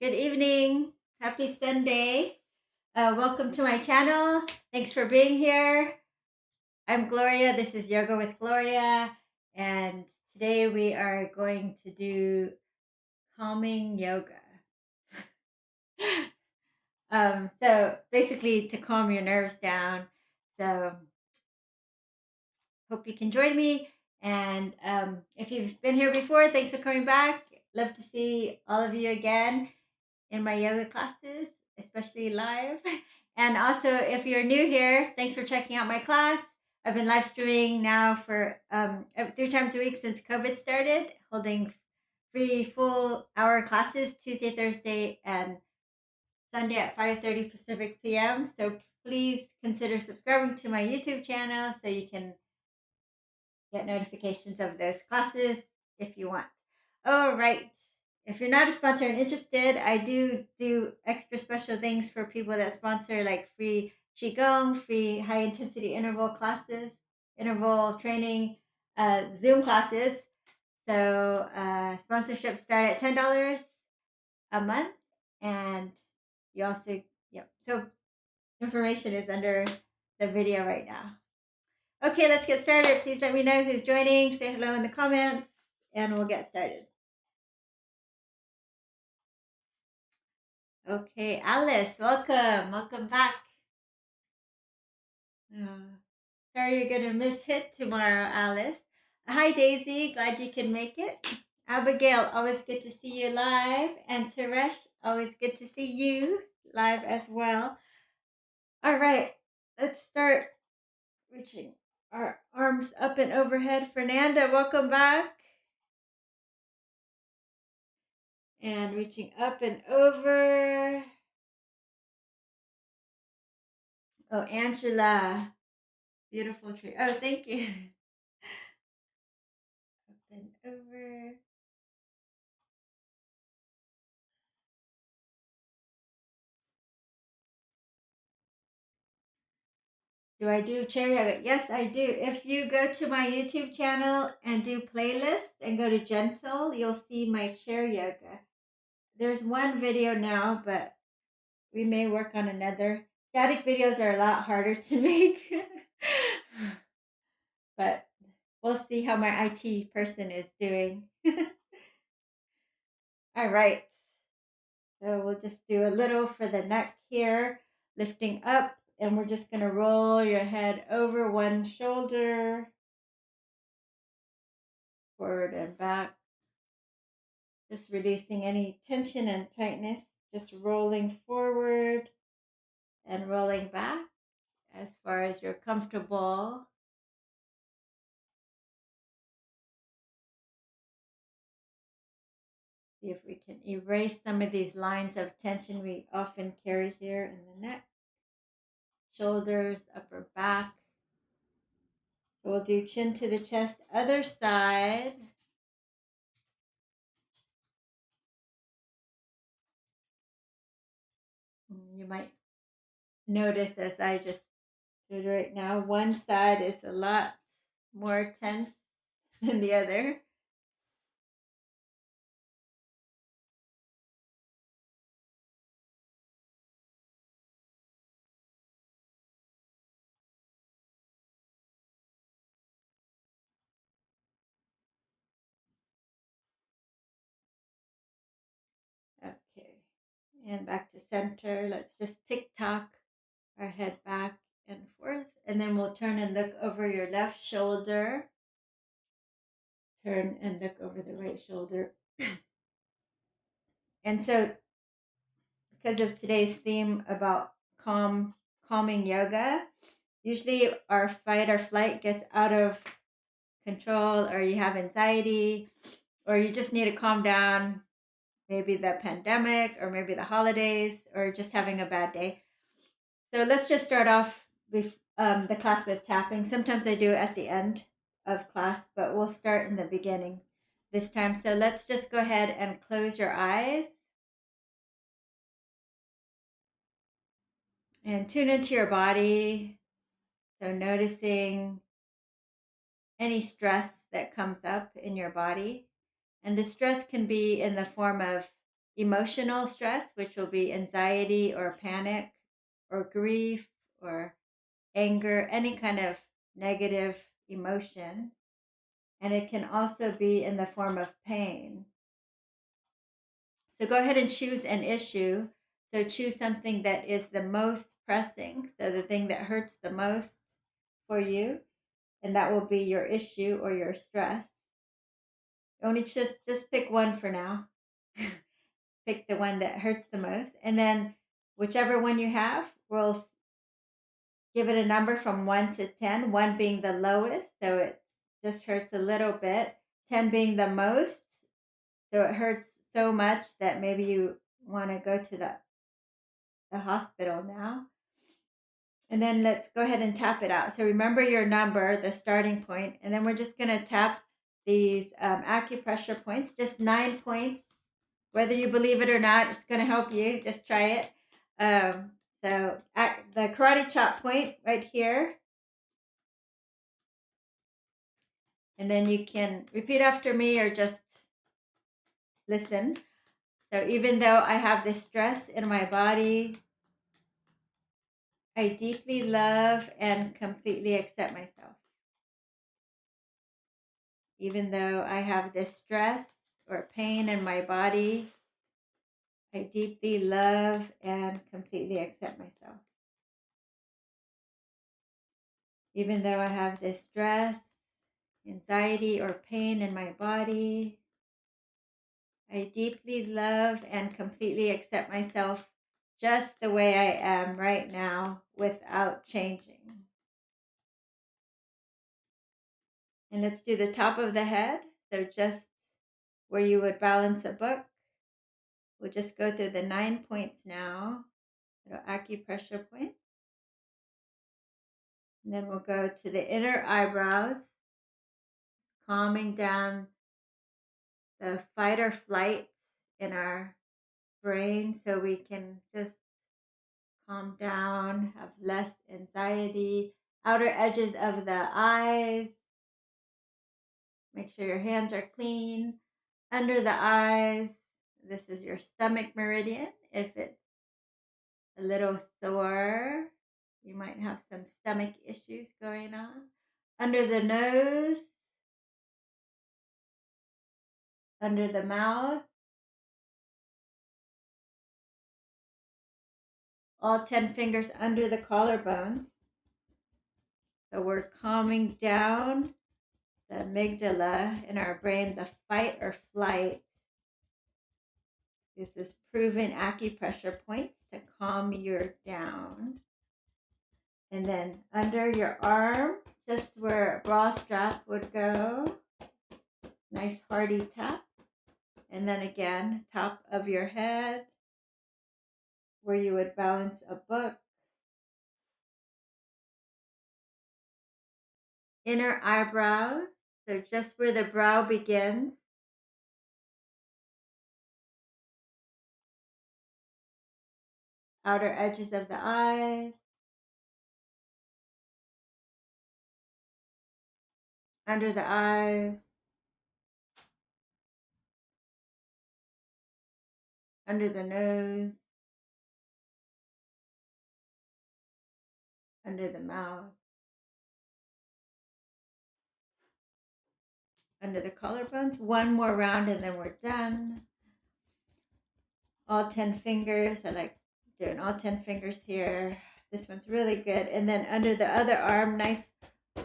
Good evening. Happy Sunday. Welcome to my channel. Thanks for being here. I'm Gloria. This is Yoga with Gloria. And today we are going to do calming yoga. So basically to calm your nerves down. So hope you can join me. And if you've been here before, thanks for coming back. Love to see all of you again in my yoga classes, especially live. And also, if you're new here, thanks for checking out my class. I've been live streaming now for 3 times a week since COVID started, holding free full hour classes Tuesday, Thursday, and Sunday at 5:30 Pacific PM. So please consider subscribing to my YouTube channel so you can get notifications of those classes if you want. All right. If you're not a sponsor and interested, I do extra special things for people that sponsor, like free Qigong, free high intensity interval classes, interval training, Zoom classes. So sponsorships start at $10 a month. And you also, yep. So information is under the video right now. Okay, let's get started. Please let me know who's joining. Say hello in the comments, and we'll get started. Okay, Alice, welcome. Welcome back. Sorry you're going to miss HIT tomorrow, Alice. Hi, Daisy. Glad you can make it. Abigail, always good to see you live. And Suresh, always good to see you live as well. All right, let's start reaching our arms up and overhead. Fernanda, welcome back. And reaching up and over. Oh, Angela. Beautiful tree. Oh, thank you. Up and over. Do I do chair yoga? Yes, I do. If you go to my YouTube channel and do playlist and go to gentle, you'll see my chair yoga. There's one video now, but we may work on another. Static videos are a lot harder to make. But we'll see how my IT person is doing. All right. So we'll just do a little for the neck here, lifting up, and we're just going to roll your head over one shoulder, forward and back. Just releasing any tension and tightness, just rolling forward and rolling back as far as you're comfortable. See if we can erase some of these lines of tension we often carry here in the neck, shoulders, upper back. So we'll do chin to the chest, other side. You might notice as I just did right now, one side is a lot more tense than the other. Okay, and back to center. Let's just tick-tock our head back and forth, and then we'll turn and look over your left shoulder. Turn and look over the right shoulder. And so, because of today's theme about calming yoga, usually our fight or flight gets out of control, or you have anxiety, or you just need to calm down, maybe the pandemic, or maybe the holidays, or just having a bad day. So let's just start off with the class with tapping. Sometimes I do it at the end of class, but we'll start in the beginning this time. So let's just go ahead and close your eyes and tune into your body. So noticing any stress that comes up in your body. And the stress can be in the form of emotional stress, which will be anxiety or panic or grief or anger, any kind of negative emotion. And it can also be in the form of pain. So go ahead and choose an issue. So choose something that is the most pressing, so the thing that hurts the most for you, and that will be your issue or your stress. Only just pick one for now. Pick the one that hurts the most, and then whichever one you have, we'll give it a number from 1 to 10, 1 being the lowest, so it just hurts a little bit, 10 being the most, so it hurts so much that maybe you want to go to the hospital now. And then let's go ahead and tap it out. So remember your number, the starting point, and then we're just going to tap these acupressure points, just 9 points. Whether you believe it or not, it's going to help you. Just try it. So at the karate chop point right here. And then you can repeat after me or just listen. So even though I have this stress in my body, I deeply love and completely accept myself. Even though I have this stress or pain in my body, I deeply love and completely accept myself. Even though I have this stress, anxiety, or pain in my body, I deeply love and completely accept myself just the way I am right now without changing. And let's do the top of the head. So just where you would balance a book. We'll just go through the 9 points now, little acupressure points. And then we'll go to the inner eyebrows, calming down the fight or flight in our brain so we can just calm down, have less anxiety. Outer edges of the eyes. Make sure your hands are clean. Under the eyes. This is your stomach meridian. If it's a little sore, you might have some stomach issues going on. Under the nose. Under the mouth. All 10 fingers under the collarbones. So we're calming down the amygdala in our brain, the fight or flight. This is proven acupressure points to calm you down. And then under your arm, just where a bra strap would go, nice hearty tap. And then again, top of your head, where you would balance a book. Inner eyebrows, so just where the brow begins. Outer edges of the eyes. Under the eyes. Under the nose. Under the mouth. Under the collarbones. One more round and then we're done. All 10 fingers. I like doing all 10 fingers here. This one's really good. And then under the other arm, nice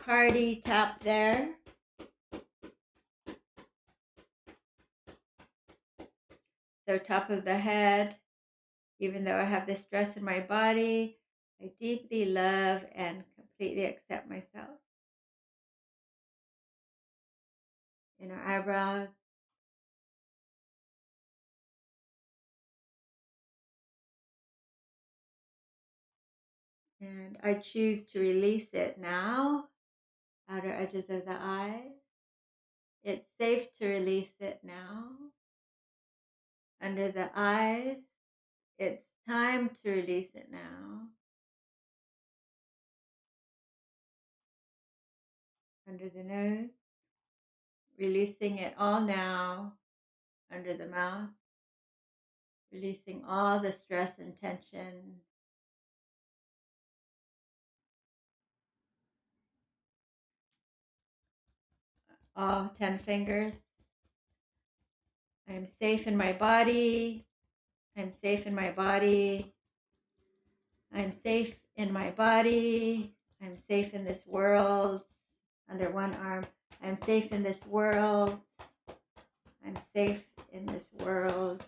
hearty tap there. So top of the head. Even though I have this stress in my body, I deeply love and completely accept myself. Inner eyebrows. And I choose to release it now. Outer edges of the eyes. It's safe to release it now. Under the eyes. It's time to release it now. Under the nose. Releasing it all now. Under the mouth. releasing all the stress and tension. All 10 fingers. I'm safe in my body. I'm safe in my body. I'm safe in my body. I'm safe in this world. Under one arm. I'm safe in this world. I'm safe in this world.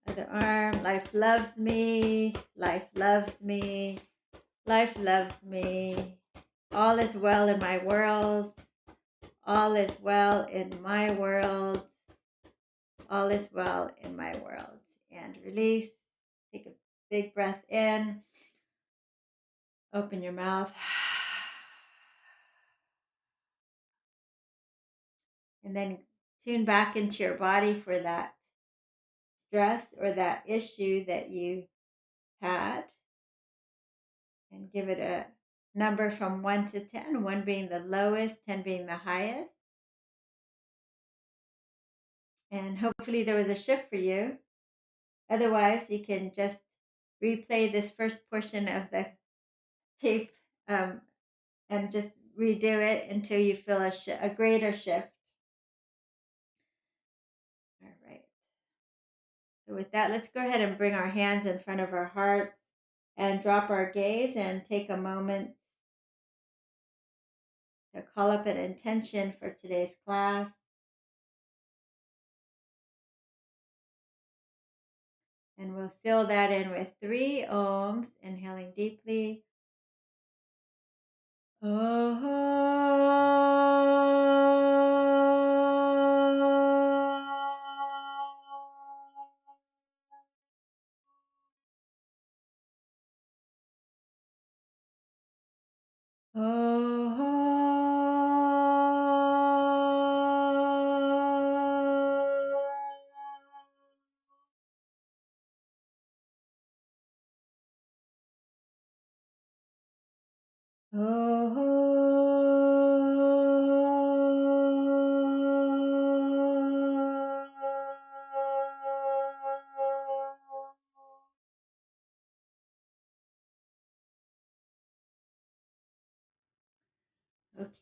Other arm. Life loves me. Life loves me. Life loves me. All is well in my world. All is well in my world. All is well in my world. And release. Take a big breath in. Open your mouth. And then tune back into your body for that stress or that issue that you had. And give it a number from 1 to 10, 1 being the lowest, 10 being the highest. And hopefully there was a shift for you. Otherwise, you can just replay this first portion of the tape and just redo it until you feel a greater shift. All right. So with that, let's go ahead and bring our hands in front of our hearts and drop our gaze and take a moment to call up an intention for today's class. And we'll seal that in with 3 ohms, inhaling deeply.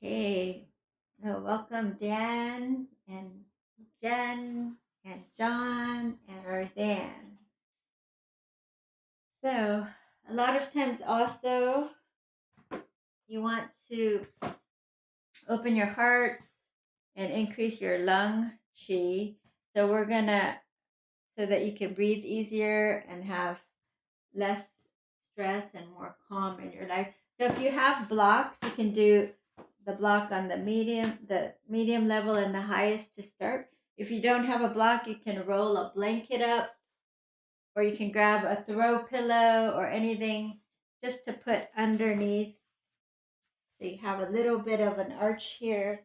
Okay, so welcome Dan and Jen and John and Roseanne. So a lot of times also you want to open your hearts and increase your lung chi. So we're gonna, so that you can breathe easier and have less stress and more calm in your life. So if you have blocks, you can do the block on the medium level and the highest to start. If you don't have a block, you can roll a blanket up, or you can grab a throw pillow or anything just to put underneath. So you have a little bit of an arch here,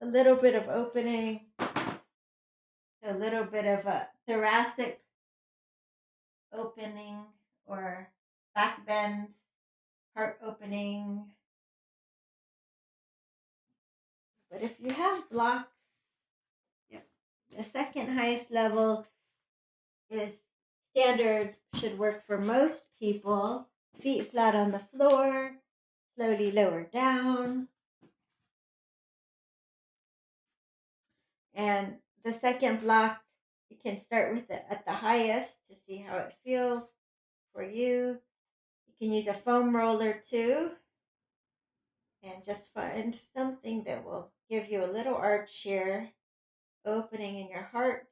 a little bit of opening, a little bit of a thoracic opening or back bend, heart opening. But if you have blocks, the second highest level is standard, should work for most people. Feet flat on the floor, slowly lower down. And the second block, you can start with it at the highest to see how it feels for you. You can use a foam roller too. And just find something that will give you a little arch here, opening in your heart.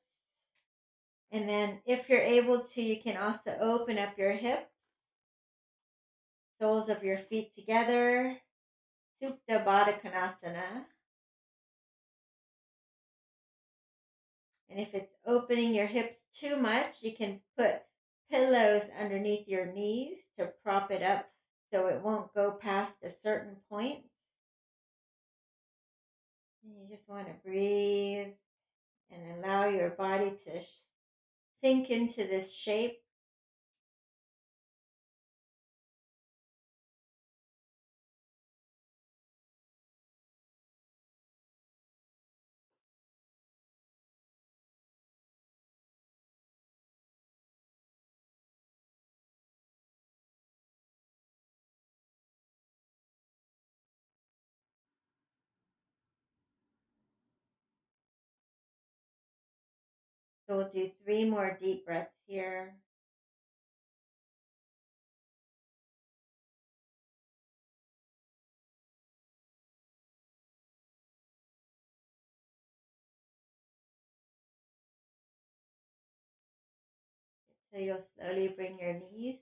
And then if you're able to, you can also open up your hips, soles of your feet together, Supta Baddha Konasana. And if it's opening your hips too much, you can put pillows underneath your knees to prop it up so it won't go past a certain point. And you just want to breathe and allow your body to sink into this shape. So we'll do 3 more deep breaths here. So you'll slowly bring your knees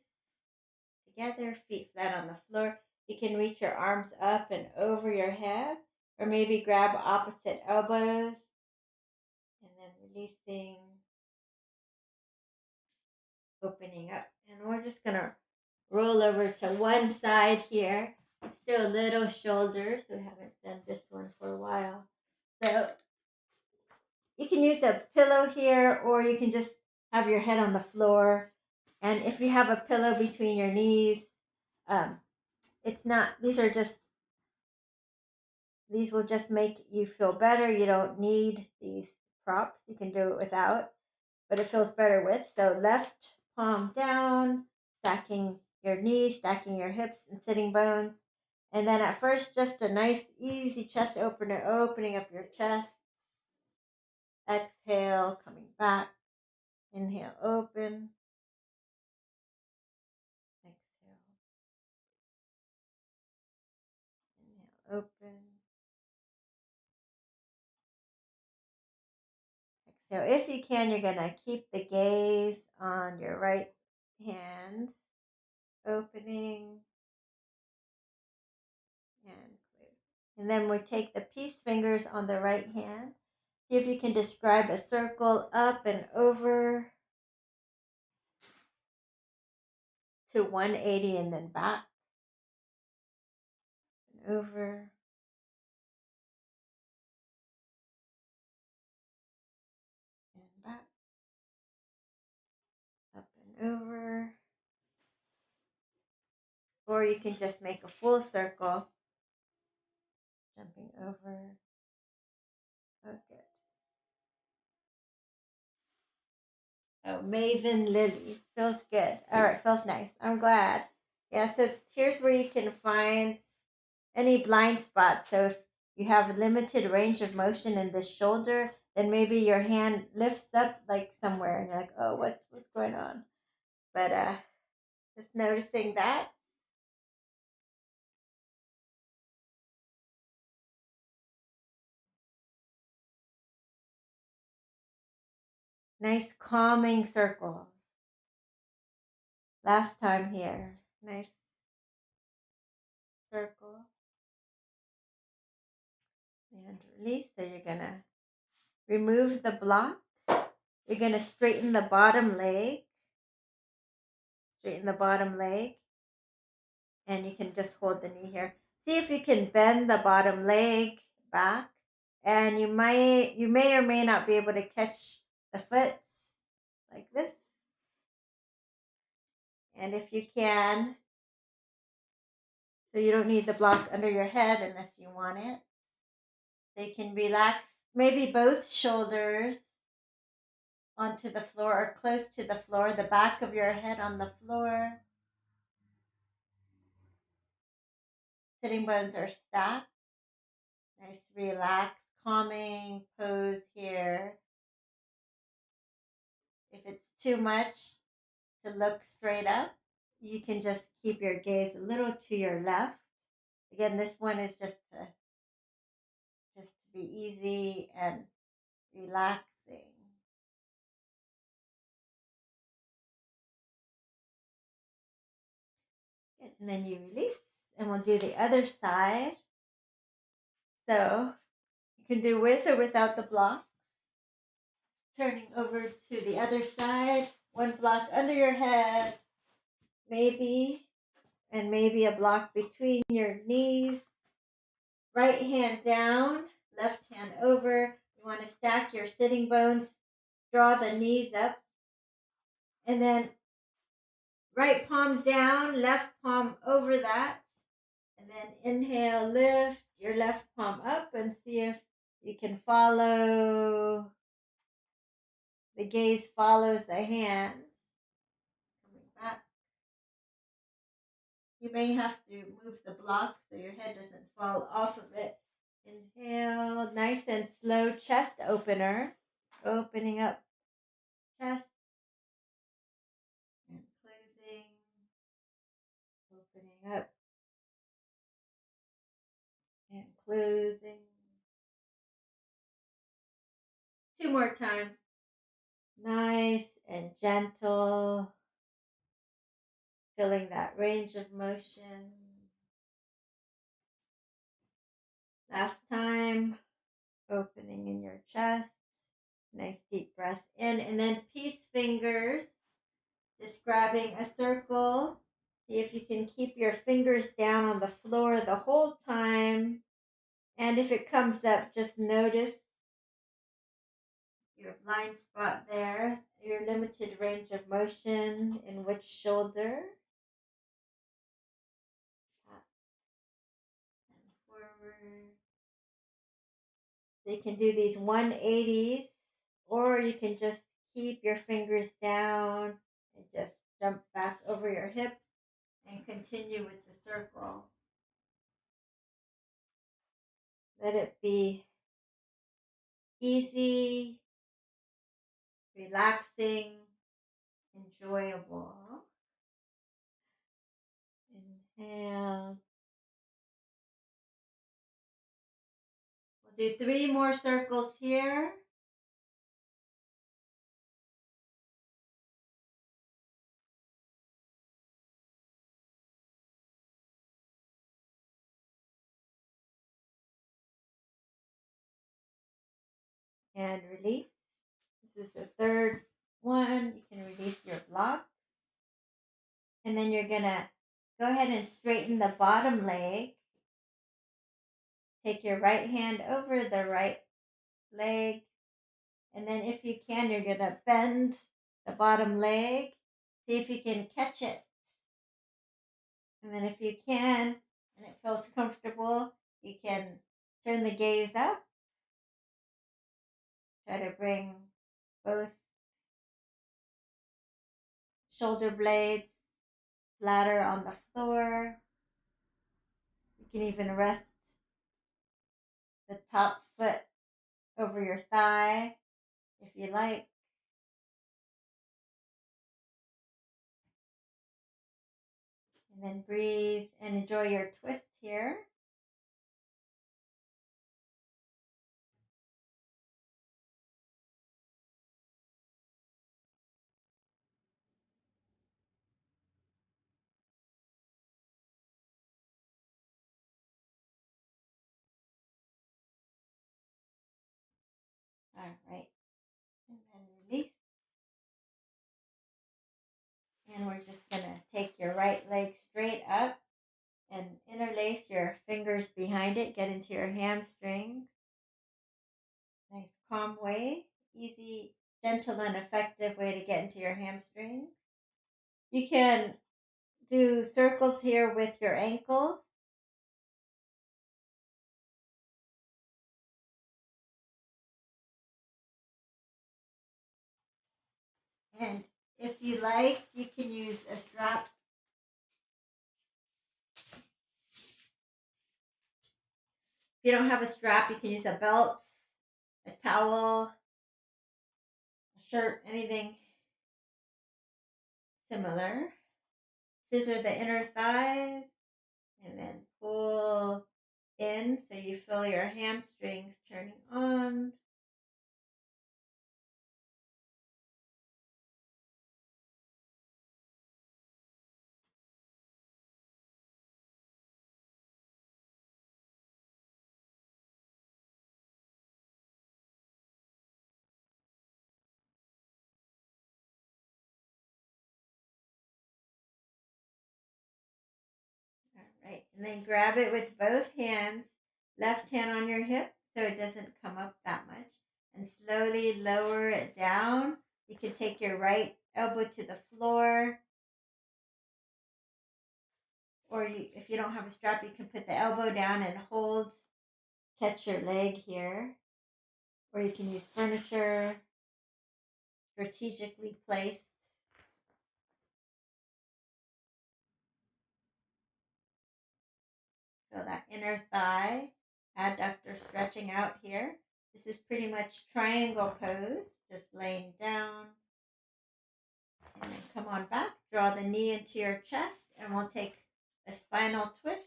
together, feet flat on the floor. You can reach your arms up and over your head, or maybe grab opposite elbows, and then releasing, opening up. And we're just going to roll over to one side here. Let's do a little shoulders. We haven't done this one for a while. So you can use a pillow here, or you can just have your head on the floor. And if you have a pillow between your knees, it's not, these will just make you feel better. You don't need these props. You can do it without, but it feels better with. So left palm down, stacking your knees, stacking your hips and sitting bones. And then at first, just a nice, easy chest opener, opening up your chest. Exhale, coming back. Inhale, open. Exhale. Inhale, open. Exhale. If you can, you're going to keep the gaze on your right hand, opening and close. And then we take the peace fingers on the right hand. See if you can describe a circle up and over to 180 and then back and over. And back, up and over. Or you can just make a full circle, jumping over. Okay. Oh, Maven Lily. Feels good. All right, feels nice. I'm glad. Yeah, so here's where you can find any blind spots. So if you have limited range of motion in the shoulder, then maybe your hand lifts up like somewhere and you're like, oh, what's going on? But just noticing that. Nice calming circles. Last time here. Nice circle. And release. So you're going to remove the block. You're going to straighten the bottom leg. Straighten the bottom leg. And you can just hold the knee here. See if you can bend the bottom leg back. And you may or may not be able to catch the foot like this. And if you can, so you don't need the block under your head unless you want it. So you can relax maybe both shoulders onto the floor or close to the floor, the back of your head on the floor. Sitting bones are stacked. Nice, relaxed, calming pose here. If it's too much to look straight up, you can just keep your gaze a little to your left. Again, this one is just to be easy and relaxing. And then you release, and we'll do the other side. So you can do with or without the blocks. Turning over to the other side, one block under your head, maybe, and maybe a block between your knees. Right hand down, left hand over. You want to stack your sitting bones, draw the knees up, and then right palm down, left palm over that. And then inhale, lift your left palm up and see if you can follow. The gaze follows the hands. Coming back. You may have to move the block so your head doesn't fall off of it. Inhale, nice and slow chest opener. Opening up chest and closing, opening up and closing. 2 more times. Nice and gentle, feeling that range of motion. Last time, opening in your chest. Nice deep breath in, and then peace fingers, just grabbing a circle. See if you can keep your fingers down on the floor the whole time. And if it comes up, just notice your blind spot there, your limited range of motion in which shoulder. Up and forward. So you can do these 180s, or you can just keep your fingers down and just jump back over your hips and continue with the circle. Let it be easy, relaxing, enjoyable. Inhale. We'll do 3 more circles here. And release. This is the third one. You can release your block. And then you're going to go ahead and straighten the bottom leg. Take your right hand over the right leg. And then if you can, you're going to bend the bottom leg. See if you can catch it. And then if you can, and it feels comfortable, you can turn the gaze up. Try to bring both shoulder blades flatter on the floor. You can even rest the top foot over your thigh if you like. And then breathe and enjoy your twist here. All right. And then release. And we're just going to take your right leg straight up and interlace your fingers behind it. Get into your hamstring. Nice calm way. Easy, gentle, and effective way to get into your hamstring. You can do circles here with your ankles. And if you like, you can use a strap. If you don't have a strap, you can use a belt, a towel, a shirt, anything similar. Scissor the inner thighs and then pull in so you feel your hamstrings turning on. All right, and then grab it with both hands, left hand on your hip so it doesn't come up that much, and slowly lower it down. You can take your right elbow to the floor, or if you don't have a strap, you can put the elbow down and hold, catch your leg here, or you can use furniture strategically placed. So that inner thigh, adductor stretching out here. This is pretty much triangle pose, just laying down, And then come on back, draw the knee into your chest, and we'll take a spinal twist.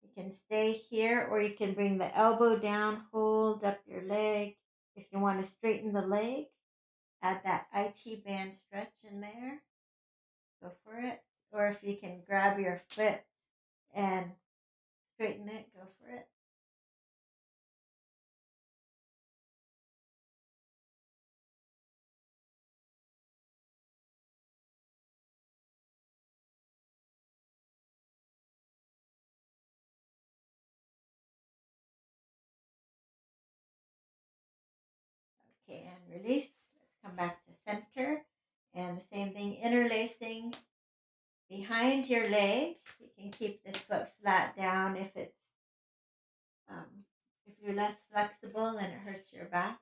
You can stay here, or you can bring the elbow down, hold up your leg. If you want to straighten the leg, add that IT band stretch in there. Go for it. Or if you can grab your foot and straighten it, go for it. Okay, and release. Let's come back to center. And the same thing, interlacing behind your leg. You can keep this foot flat down um, if you're less flexible and it hurts your back.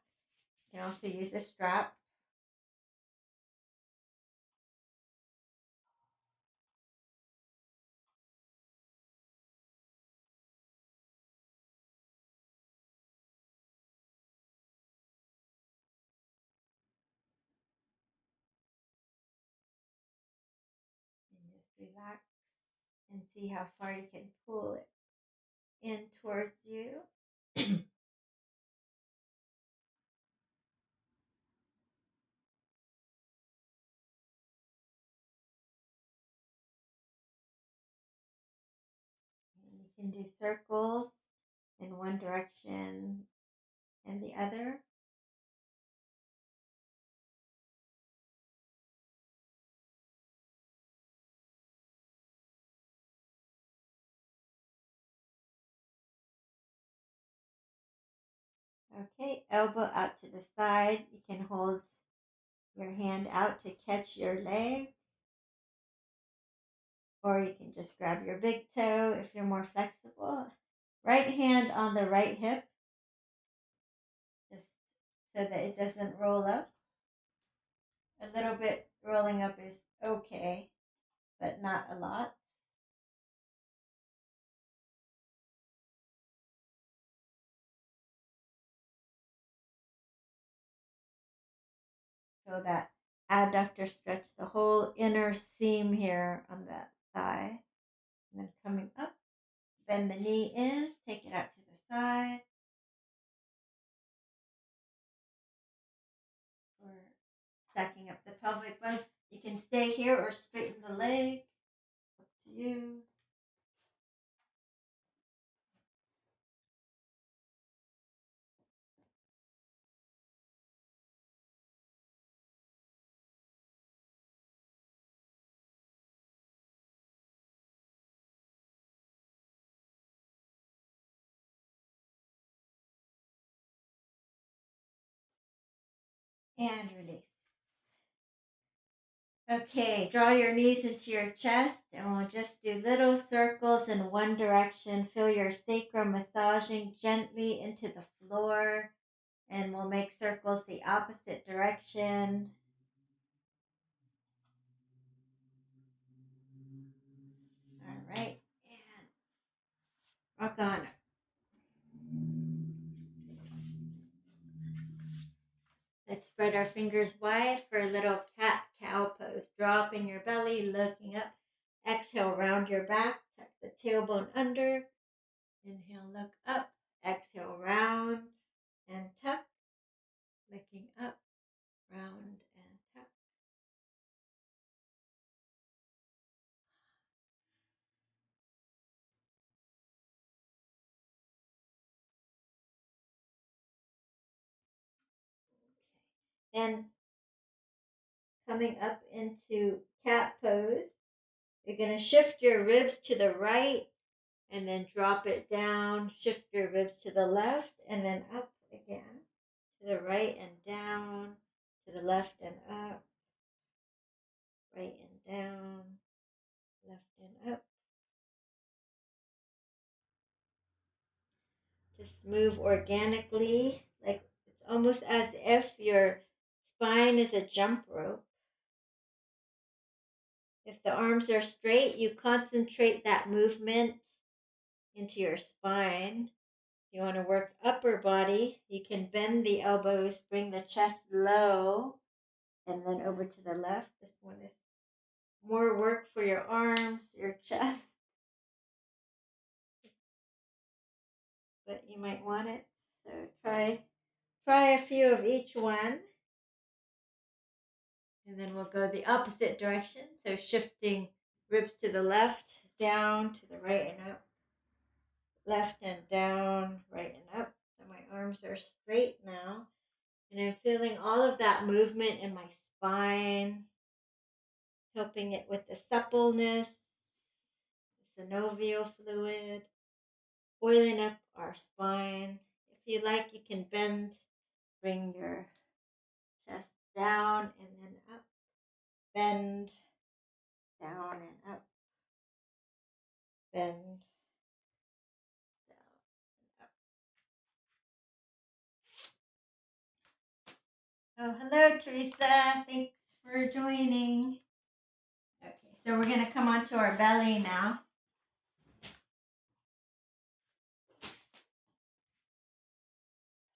You can also use a strap. And just relax and see how far you can pull it in towards you. And you can do circles in one direction and the other. Okay, elbow out to the side. You can hold your hand out to catch your leg, or you can just grab your big toe if you're more flexible. Right hand on the right hip, just so that it doesn't roll up. A little bit rolling up is okay, but not a lot. So that adductor stretch the whole inner seam here on that thigh. And then coming up, bend the knee in, take it out to the side. Or stacking up the pelvic bone. You can stay here or straighten the leg. Up to you. And release. Okay, draw your knees into your chest and we'll just do little circles in one direction. Feel your sacrum massaging gently into the floor, and we'll make circles the opposite direction. All right, and rock on. Let's spread our fingers wide for a little cat-cow pose. Drop in your belly, looking up. Exhale, round your back. Tuck the tailbone under. Inhale, look up. Exhale, round and tuck. Looking up, round and tuck. Okay. And coming up into cat pose, you're going to shift your ribs to the right and then drop it down. Shift your ribs to the left and then up again. To the right and down. To the left and up. Right and down. Left and up. Just move organically. Like it's almost as if your spine is a jump rope. If the arms are straight, you concentrate that movement into your spine. If you want to work upper body, you can bend the elbows, bring the chest low, and then over to the left. This one is more work for your arms, your chest, but you might want it. So try a few of each one. And then we'll go the opposite direction. So shifting ribs to the left, down to the right and up, left and down, right and up. So my arms are straight now. And I'm feeling all of that movement in my spine, helping it with the suppleness, the synovial fluid, oiling up our spine. If you like, you can bend, bring your chest down and then up, bend, down and up, bend, down. Oh, hello, Teresa. Thanks for joining. Okay, so we're going to come onto our belly now.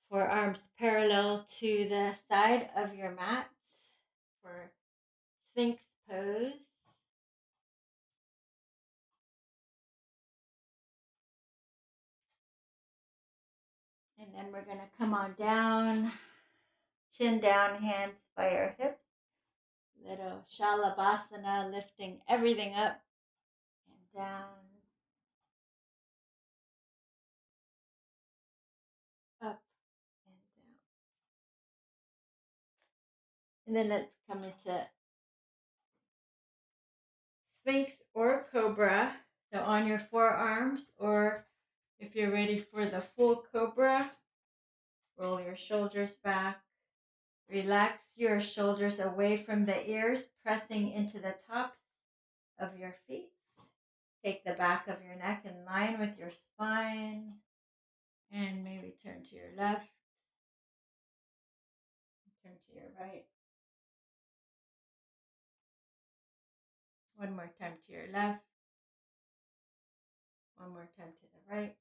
Forearms parallel to the side of your mat for Sphinx pose. And then we're going to come on down, chin down, hands by our hips. Little Shalabhasana, lifting everything up and down, up and down. And then let's come into Sphinx or Cobra. So on your forearms, or if you're ready for the full Cobra, roll your shoulders back. Relax your shoulders away from the ears, pressing into the tops of your feet. Take the back of your neck in line with your spine. And maybe turn to your left. Turn to your right. One more time to your left. One more time to the right.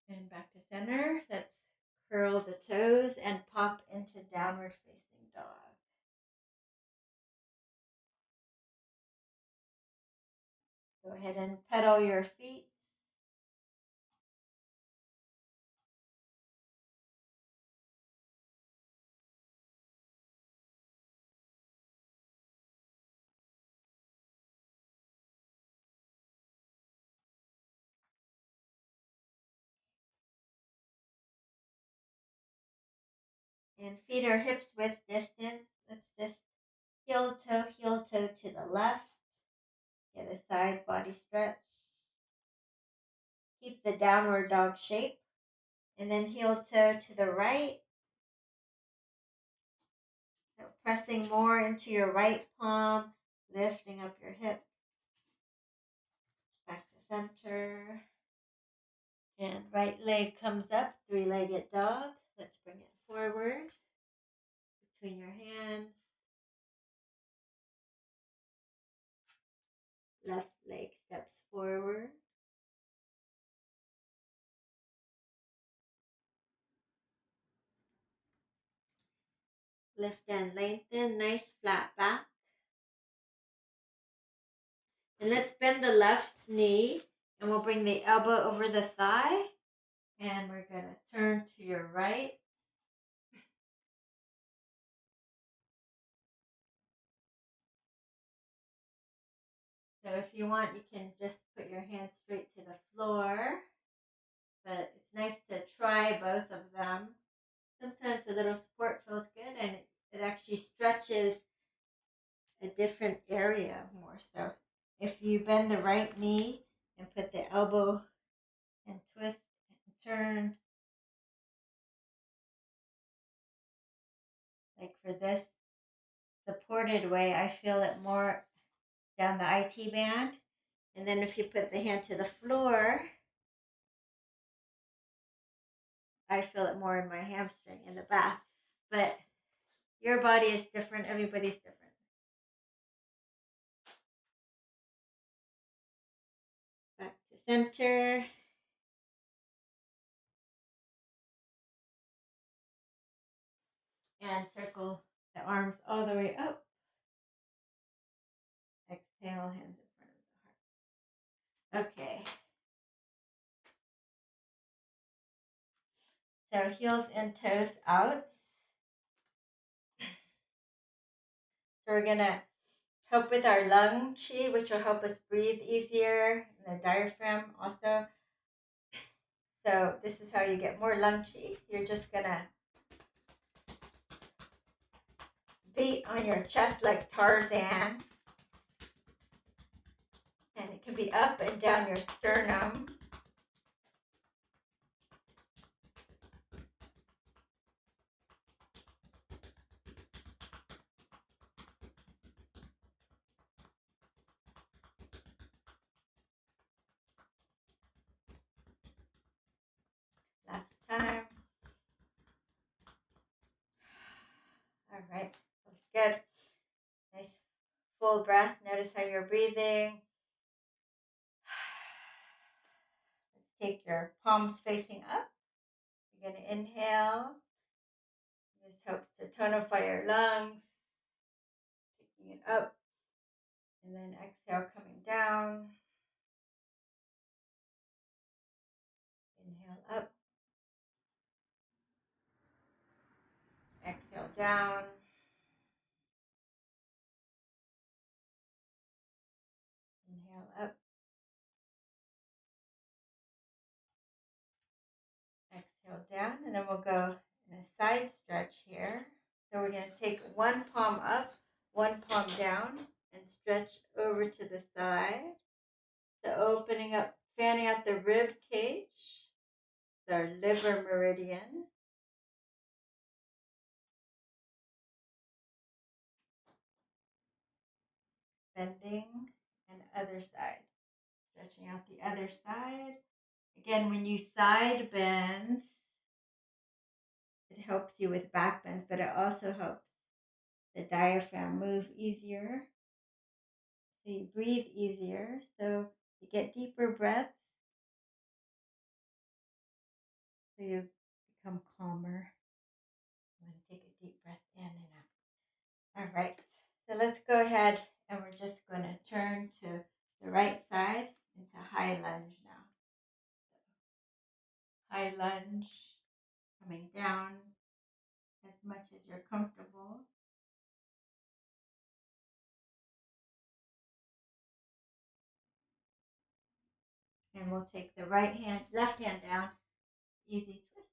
And back to center. Let's curl the toes and pop into downward facing dog. Go ahead and pedal your feet. And feet or hips width distance. Let's just heel toe to the left. Get a side body stretch. Keep the downward dog shape. And then heel toe to the right. So pressing more into your right palm, lifting up your hip. Back to center. And right leg comes up, three-legged dog. Let's bring it forward between your hands. Left leg steps forward. Lift and lengthen, nice flat back. And let's bend the left knee, and we'll bring the elbow over the thigh. And we're going to turn to your right. So if you want, you can just put your hands straight to the floor. But it's nice to try both of them. Sometimes a little support feels good, and it actually stretches a different area more. So if you bend the right knee and put the elbow and twist and turn, like for this supported way, I feel it more down the IT band. And then if you put the hand to the floor, I feel it more in my hamstring in the back. But your body is different. Everybody's different. Back to center. And circle the arms all the way up. Exhale, hands in front of the heart. Okay. So heels and toes out. So we're going to help with our lung chi, which will help us breathe easier, and the diaphragm also. So this is how you get more lung chi. You're just going to beat on your chest like Tarzan. And it can be up and down your sternum. Last time. All right. Looks good. Nice full breath. Notice how you're breathing. Let's take your palms facing up. You're going to inhale. This helps to tonify your lungs. Picking it up. And then exhale, coming down. Inhale up. Exhale down. Inhale up. Exhale down. And then we'll go in a side stretch here. So we're going to take one palm up, one palm down, and stretch over to the side. So opening up, fanning out the rib cage. It's our liver meridian. Bending, and other side. Stretching out the other side. Again, when you side bend, it helps you with back bends, but it also helps the diaphragm move easier. So you breathe easier. So you get deeper breaths. So you become calmer. I'm going to take a deep breath in and out. All right. So let's go ahead and we're just going to turn to the right side into high lunge now. High lunge, coming down as much as you're comfortable. And we'll take the left hand down, easy twist.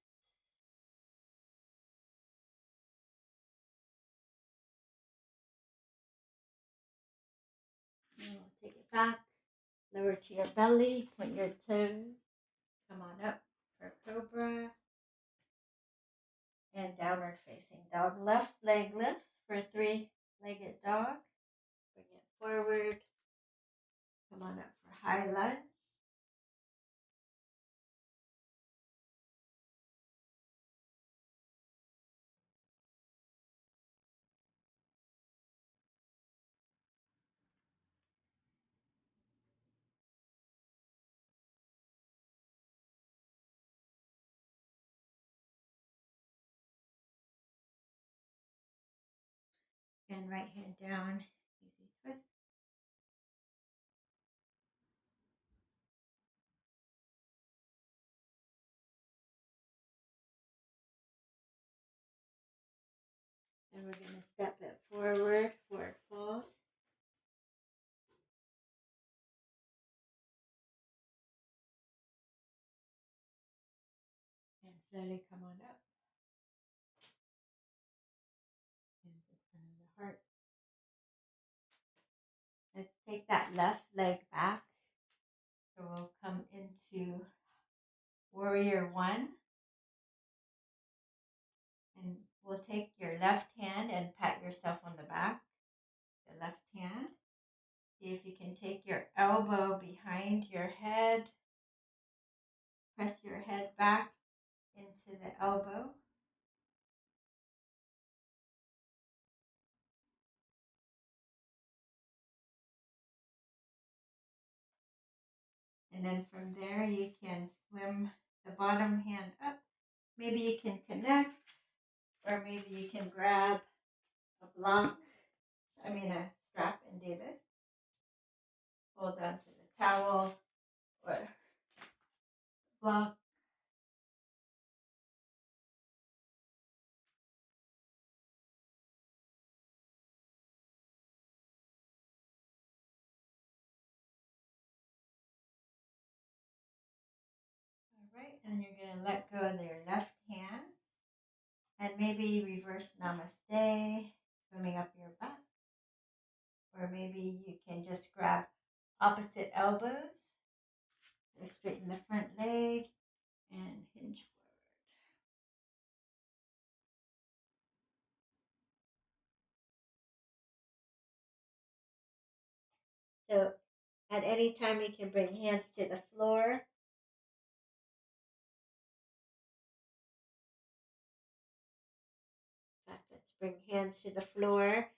And we'll take it back, lower to your belly, point your toes, come on up for cobra. And downward facing dog. Left leg lifts for three-legged dog. Bring it forward. Come on up for high lunge. And right hand down, easy twist. And we're going to step it forward fold. And slowly come on up. Hands in front of the heart. Let's take that left leg back. So we'll come into warrior one. And we'll take your left hand and pat yourself on the back. The left hand. See if you can take your elbow behind your head. Press your head back into the elbow. And then from there, you can swim the bottom hand up. Maybe you can connect, Or maybe you can grab a block, a strap and do this. Hold on to the towel or block. All right, and you're going to let go of your left hand and maybe reverse namaste, swimming up your back. Or maybe you can just grab opposite elbows, straighten the front leg, and hinge forward. So at any time you can bring hands to the floor. In fact, let's bring hands to the floor.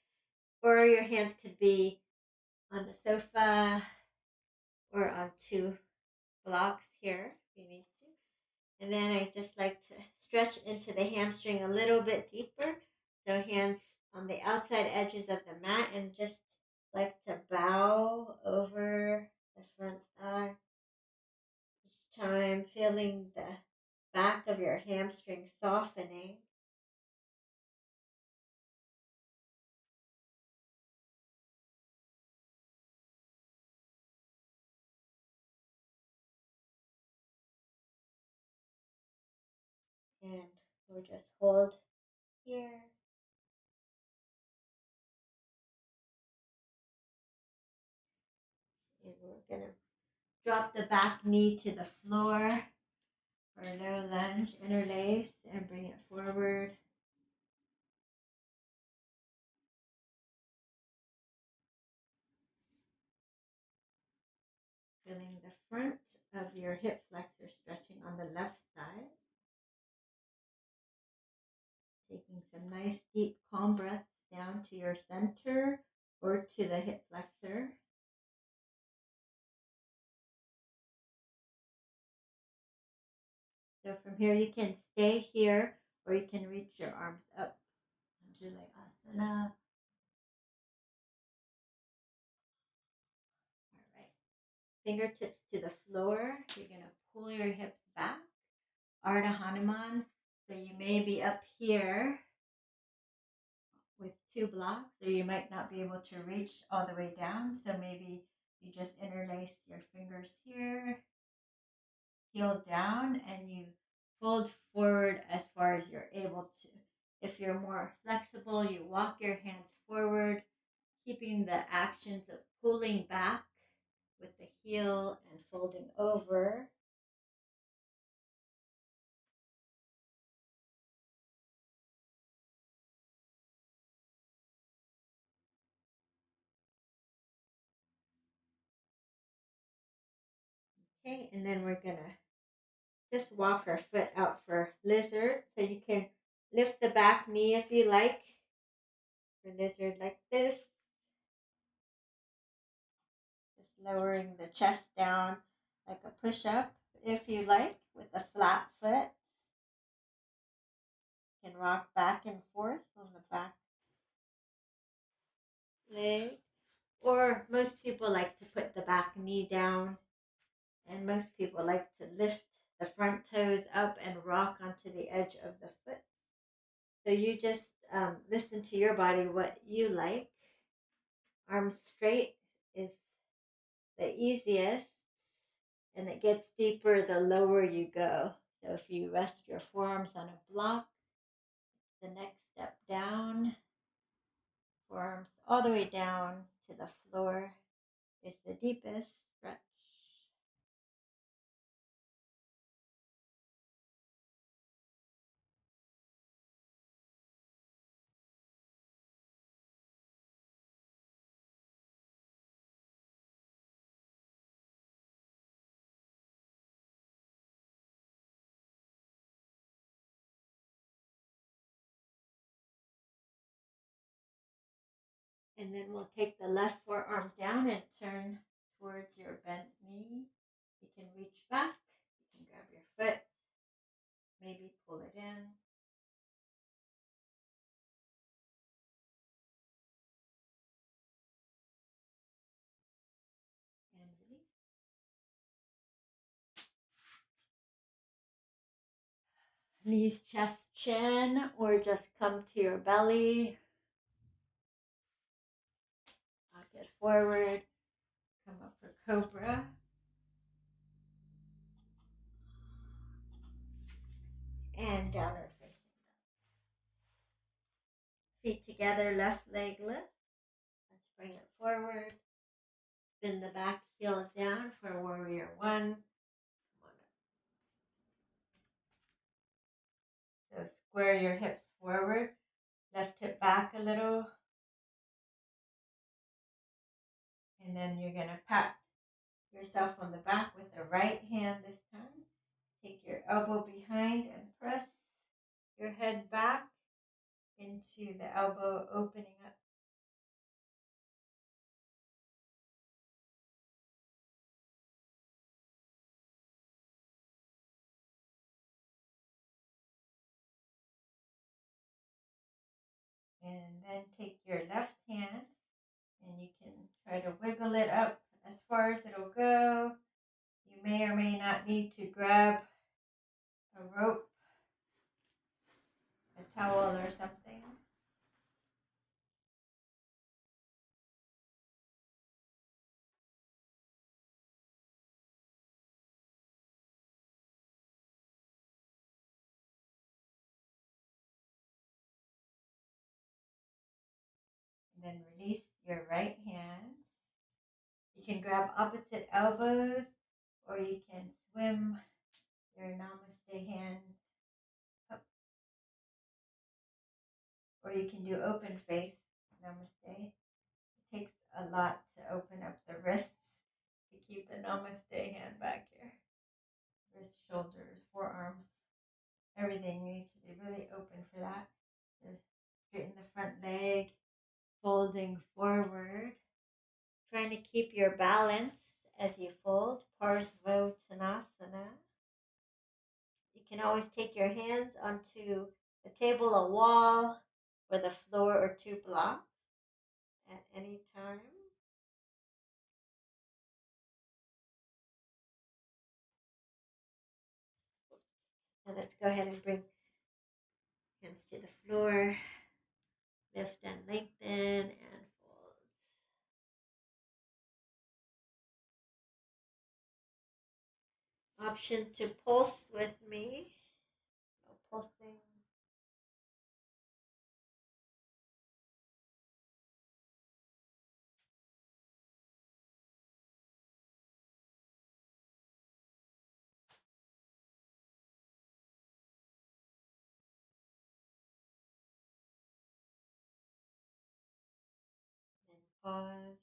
Or your hands could be on the sofa or on two blocks here if you need to. And then I just like to stretch into the hamstring a little bit deeper. So hands on the outside edges of the mat and just like to bow over the front thigh each time, feeling the back of your hamstring softening. And we'll just hold here. And we're going to drop the back knee to the floor for a low lunge, interlace, and bring it forward. Feeling the front of your hip flexor stretching on the left side. Taking some nice deep calm breaths down to your center or to the hip flexor. So from here you can stay here or you can reach your arms up. Asana. All right. Fingertips to the floor. You're going to pull your hips back. Ardha Hanuman. So you may be up here with two blocks, or you might not be able to reach all the way down. So maybe you just interlace your fingers here, heel down, and you fold forward as far as you're able to. If you're more flexible, you walk your hands forward, keeping the actions of pulling back with the heel and folding over. Okay, and then we're going to just walk our foot out for lizard. So you can lift the back knee if you like for lizard like this. Just lowering the chest down like a push-up if you like with a flat foot. You can rock back and forth on the back leg. Or most people like to put the back knee down. And most people like to lift the front toes up and rock onto the edge of the foot. So you just listen to your body, what you like. Arms straight is the easiest, and it gets deeper the lower you go. So if you rest your forearms on a block, the next step down, forearms all the way down to the floor is the deepest stretch. And then we'll take the left forearm down and turn towards your bent knee. You can reach back, you can grab your foot, maybe pull it in. Knees, chest, chin, or just come to your belly. Rock it forward. Come up for cobra. And downward facing dog. Feet together, left leg lift. Let's bring it forward. Spin the back heel down for warrior one. Come on up. So square your hips forward. Left hip back a little. And then you're going to pat yourself on the back with the right hand this time. Take your elbow behind and press your head back into the elbow, opening up. And then take your left hand and you can try to wiggle it up as far as it'll go. You may or may not need to grab a rope, a towel or something. And then release your right hand. You can grab opposite elbows or you can swim your namaste hand up. Or you can do open face namaste. It takes a lot to open up the wrists to keep the namaste hand back here. Wrists, shoulders, forearms, everything needs to be really open for that. Straighten the front leg, folding forward. Trying to keep your balance as you fold. Parsvottanasana. You can always take your hands onto the table, a wall, or the floor, or two blocks at any time. And let's go ahead and bring hands to the floor. Lift and lengthen and fold. Option to pulse with me. No pulsing. And pause.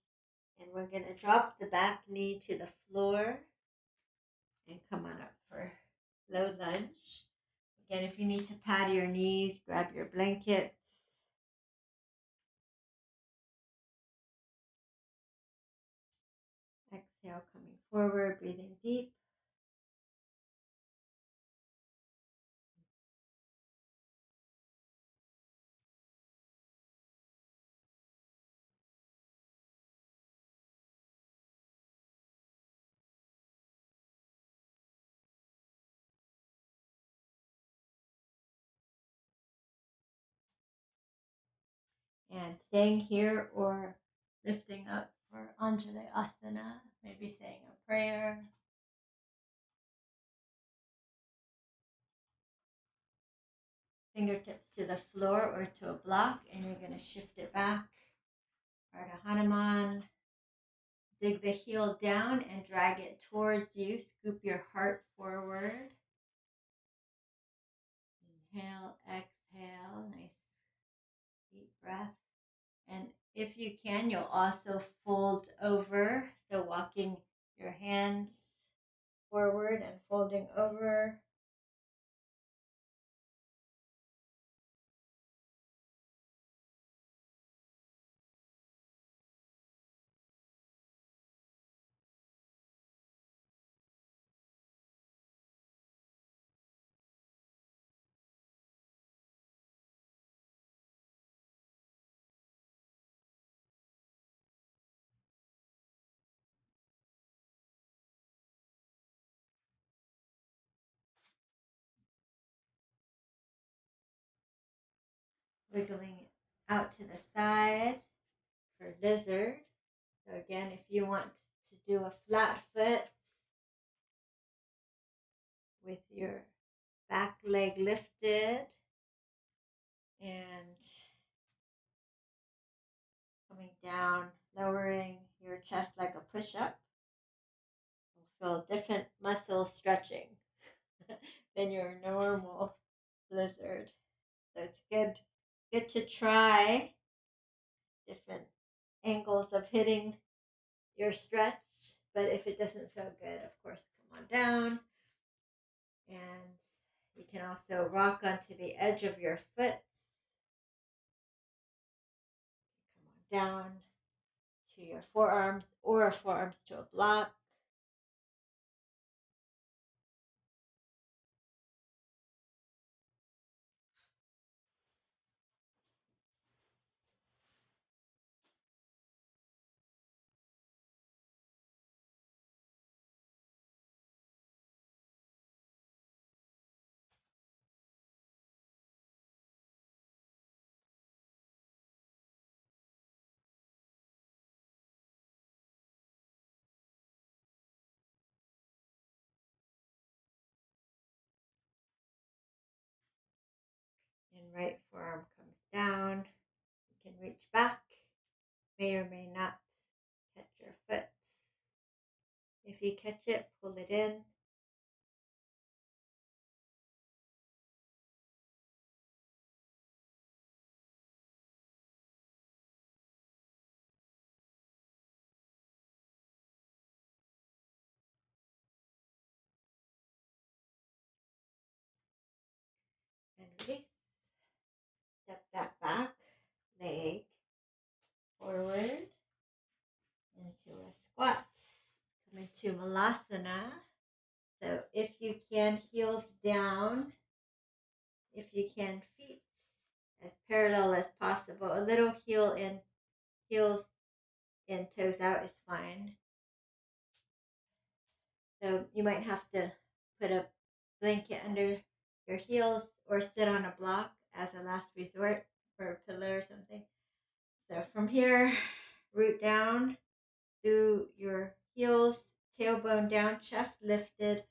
And we're going to drop the back knee to the floor and come on up for low lunge. Again, if you need to pad your knees, grab your blankets. Exhale, coming forward, breathing deep. And staying here or lifting up for Anjali Asana, maybe saying a prayer. Fingertips to the floor or to a block, and you're going to shift it back. Ardha Hanuman. Dig the heel down and drag it towards you. Scoop your heart forward. Inhale, exhale. Nice deep breath. And if you can, you'll also fold over. So walking your hands forward and folding over. wiggling it out to the side for lizard. So again, if you want to do a flat foot with your back leg lifted and coming down, lowering your chest like a push-up, you'll feel different muscle stretching than your normal lizard. So it's good to try different angles of hitting your stretch. But if it doesn't feel good, of course, come on down. And you can also rock onto the edge of your foot. Come on down to your forearms or forearms to a block. And right forearm comes down. You can reach back. May or may not catch your foot. If you catch it, pull it in. And release. Step that back leg forward into a squat. Come into Malasana. So if you can, heels down. If you can, feet as parallel as possible. A little heel in, heels in, toes out is fine. So you might have to put a blanket under your heels or sit on a block as a last resort or a pillar or something. So from here, root down through your heels, tailbone down, chest lifted,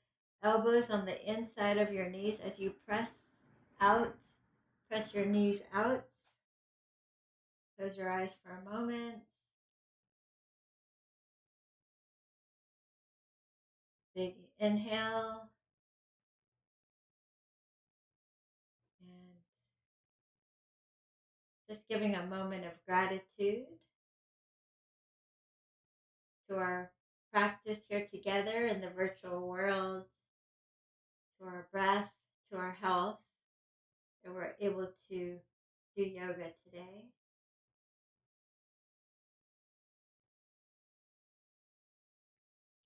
elbows on the inside of your knees as you press out. Press your knees out. Close your eyes for a moment. Big inhale. And just giving a moment of gratitude to our practice here together in the virtual world, to our breath, to our health, that we're able to do yoga today.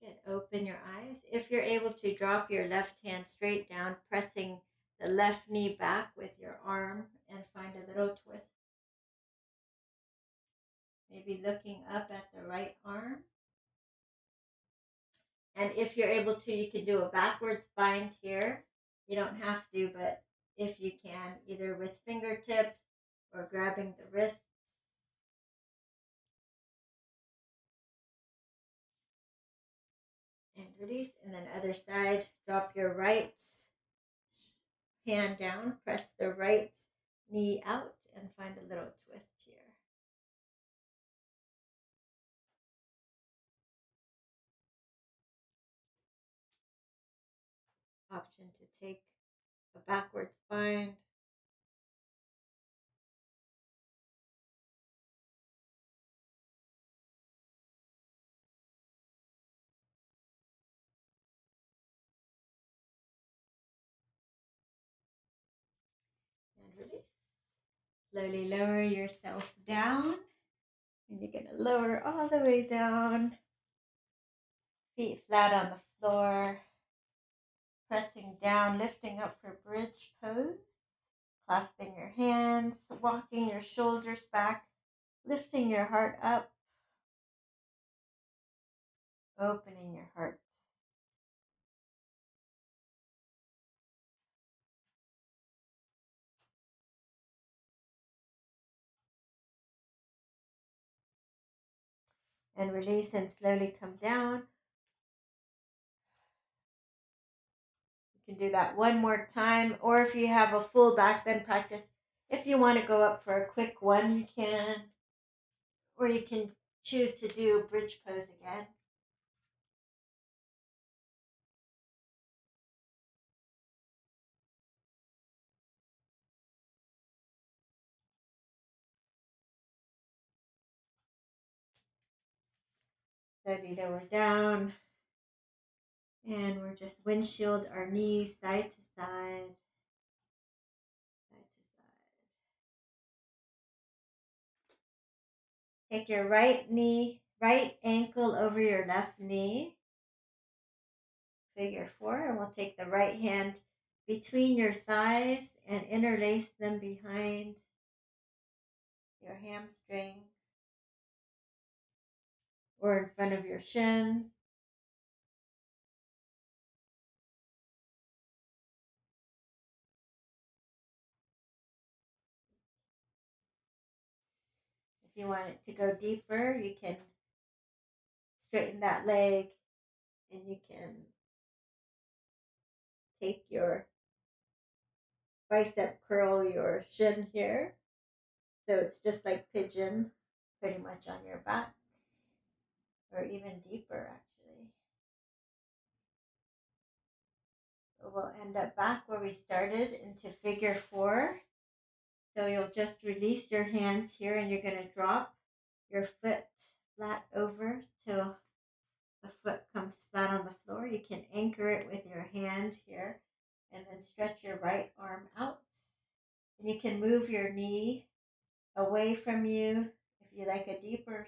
Good. Open your eyes. If you're able to, drop your left hand straight down, pressing the left knee back with your arm, and find a little twist. Maybe looking up at the right arm. And if you're able to, you can do a backwards bind here. You don't have to, but if you can, either with fingertips or grabbing the wrist. And release. And then other side, drop your right hand down, press the right knee out, and find a little twist here. Option to take a backwards bind. And release. Slowly lower yourself down. And you're going to lower all the way down. Feet flat on the floor. Pressing down, lifting up for bridge pose. Clasping your hands, walking your shoulders back, lifting your heart up. Opening your heart. and release and slowly come down. You can do that one more time, or if you have a full back bend practice, if you want to go up for a quick one, you can, or you can choose to do bridge pose again. Slowly lower down, and we're just windshield our knees side to side, side to side. Take your right knee, right ankle over your left knee. Figure 4, and we'll take the right hand between your thighs and interlace them behind your hamstring or in front of your shin. If you want it to go deeper, you can straighten that leg, and you can take your bicep curl your shin here. So it's just like pigeon, pretty much on your back, or even deeper actually. So we'll end up back where we started into figure 4. So you'll just release your hands here, and you're going to drop your foot flat over till the foot comes flat on the floor. You can anchor it with your hand here, and then stretch your right arm out. And you can move your knee away from you if you like a deeper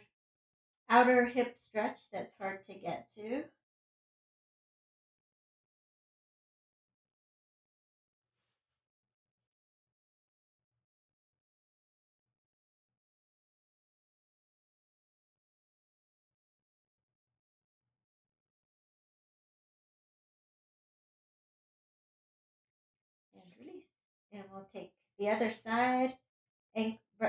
outer hip stretch that's hard to get to. And release. And we'll take the other side.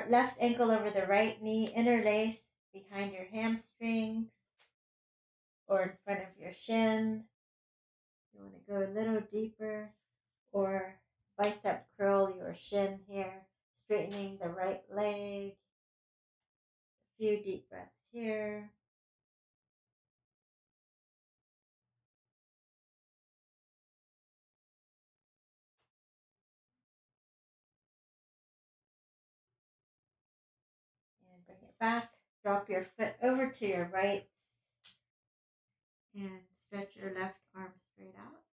Left ankle over the right knee, interlace behind your hamstrings or in front of your shin. You want to go a little deeper, or bicep curl your shin here, straightening the right leg. A few deep breaths here. And bring it back. Drop your foot over to your right and stretch your left arm straight out.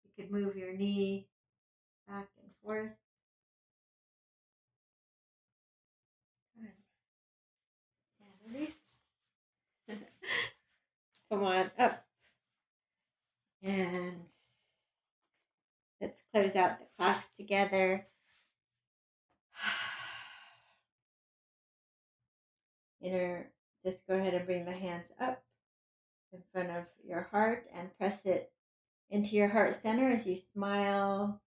You could move your knee back and forth. And release. Come on up. And let's close out the class together. Just go ahead and bring the hands up in front of your heart and press it into your heart center as you smile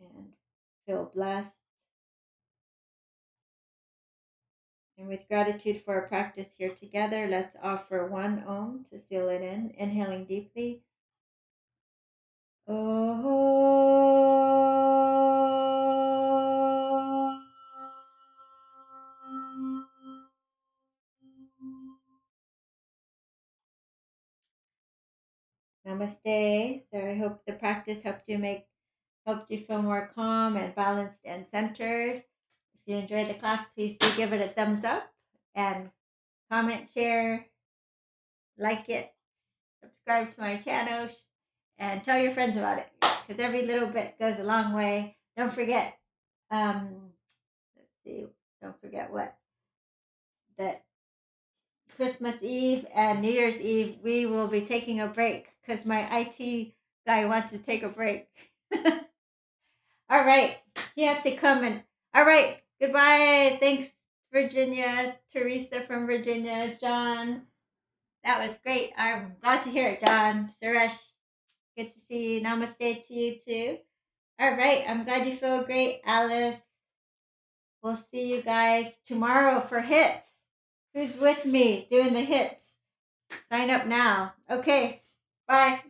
and feel blessed. And with gratitude for our practice here together, let's offer one Om to seal it in. Inhaling deeply. Om. Namaste. So I hope the practice helped you feel more calm and balanced and centered. If you enjoyed the class, please do give it a thumbs up and comment, share, like it, subscribe to my channel, and tell your friends about it, because every little bit goes a long way. Don't forget, don't forget what? That Christmas Eve and New Year's Eve, we will be taking a break because my IT guy wants to take a break. All right. He has to come and. All right. Goodbye. Thanks, Virginia. Teresa from Virginia. John. That was great. I'm glad to hear it, John. Suresh. Good to see you. Namaste to you too. All right. I'm glad you feel great, Alice. We'll see you guys tomorrow for hits. Who's with me doing the hits? Sign up now. Okay. Bye.